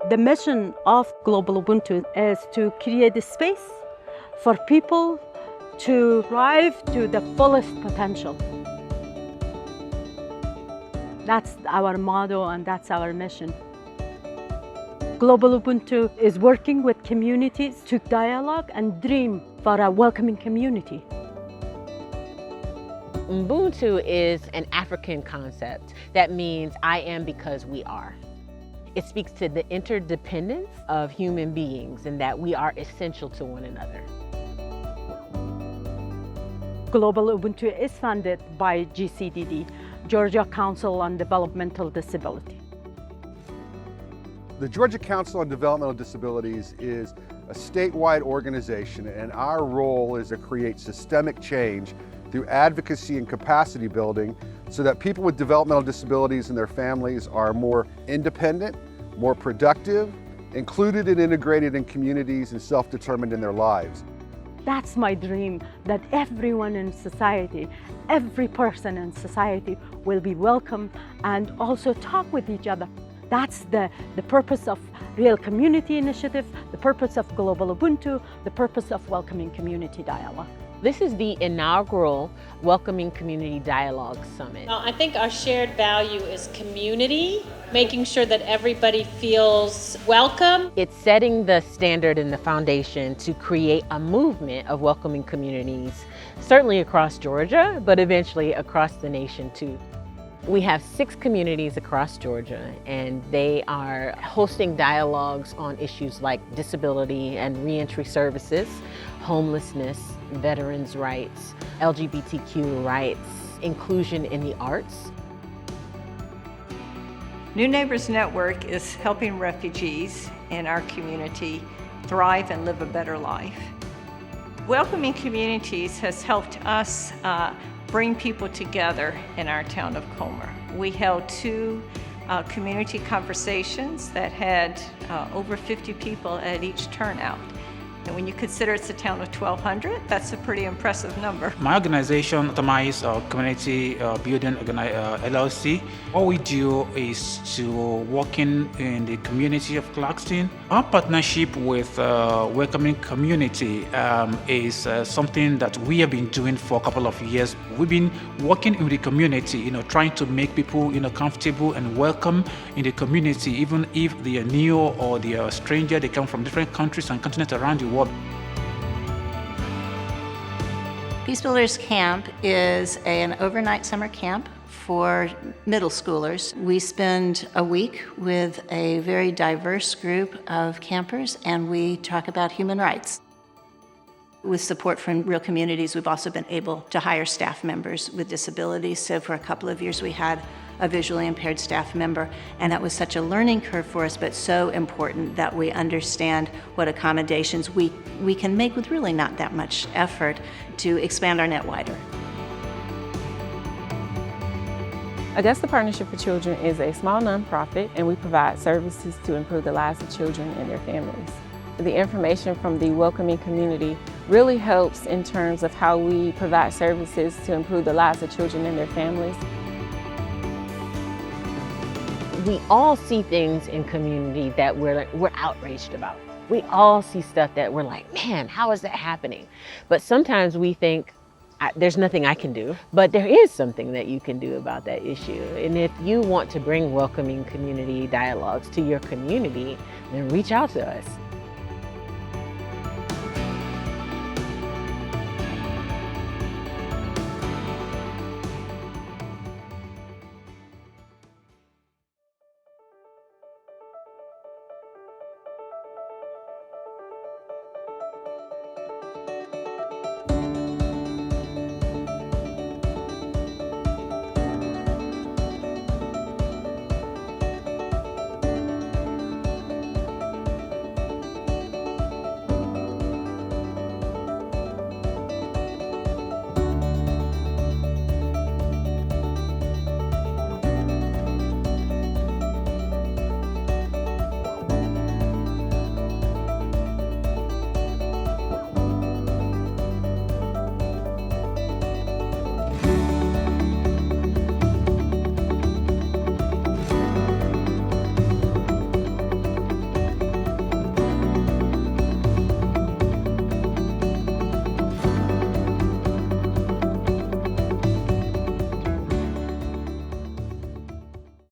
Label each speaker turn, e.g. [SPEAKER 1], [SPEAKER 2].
[SPEAKER 1] The mission of Global Ubuntu is to create a space for people to thrive to the fullest potential. That's our motto and that's our mission. Global Ubuntu is working with communities to dialogue and dream for a welcoming community.
[SPEAKER 2] Ubuntu is an African concept that means I am because we are. It speaks to the interdependence of human beings and that we are essential to one another.
[SPEAKER 1] Global Ubuntu is funded by GCDD, Georgia Council on Developmental Disabilities.
[SPEAKER 3] The Georgia Council on Developmental Disabilities is a statewide organization, and our role is to create systemic change through advocacy and capacity building so that people with developmental disabilities and their families are more independent, more productive, included and integrated in communities, and self-determined in their lives.
[SPEAKER 1] That's my dream, that everyone in society, every person in society will be welcome and also talk with each other. That's the purpose of Real Community Initiative, the purpose of Global Ubuntu, the purpose of Welcoming Community Dialogue.
[SPEAKER 2] This is the inaugural Welcoming Community Dialogue Summit.
[SPEAKER 4] I think our shared value is community, making sure that everybody feels welcome.
[SPEAKER 2] It's setting the standard and the foundation to create a movement of welcoming communities, certainly across Georgia, but eventually across the nation too. We have 6 communities across Georgia, and they are hosting dialogues on issues like disability and reentry services, homelessness, veterans' rights, LGBTQ rights, inclusion in the arts.
[SPEAKER 5] New Neighbors Network is helping refugees in our community thrive and live a better life. Welcoming Communities has helped us bring people together in our town of Comer. We held 2 community conversations that had over 50 people at each turnout. And when you consider it's a town of 1,200, that's a pretty impressive number.
[SPEAKER 6] My organization, Tami's Community Building LLC, what we do is to work in the community of Clarkston. Our partnership with Welcoming Community is something that we have been doing for a couple of years. We've been working in the community, trying to make people, comfortable and welcome in the community, even if they are new or they are stranger, they come from different countries and continents around the world.
[SPEAKER 7] Peace Builders Camp is an overnight summer camp for middle schoolers. We spend a week with a very diverse group of campers, and we talk about human rights. With support from Real Communities, we've also been able to hire staff members with disabilities. So for a couple of years, we had a visually impaired staff member, and that was such a learning curve for us, but so important that we understand what accommodations we can make with really not that much effort to expand our net wider.
[SPEAKER 8] Augusta Partnership for Children is a small nonprofit, and we provide services to improve the lives of children and their families. The information from the welcoming community really helps in terms of how we provide services to improve the lives of children and their families.
[SPEAKER 2] We all see things in community that we're outraged about. We all see stuff that we're like, man, how is that happening? But sometimes we think, there's nothing I can do, but there is something that you can do about that issue. And if you want to bring welcoming community dialogues to your community, then reach out to us.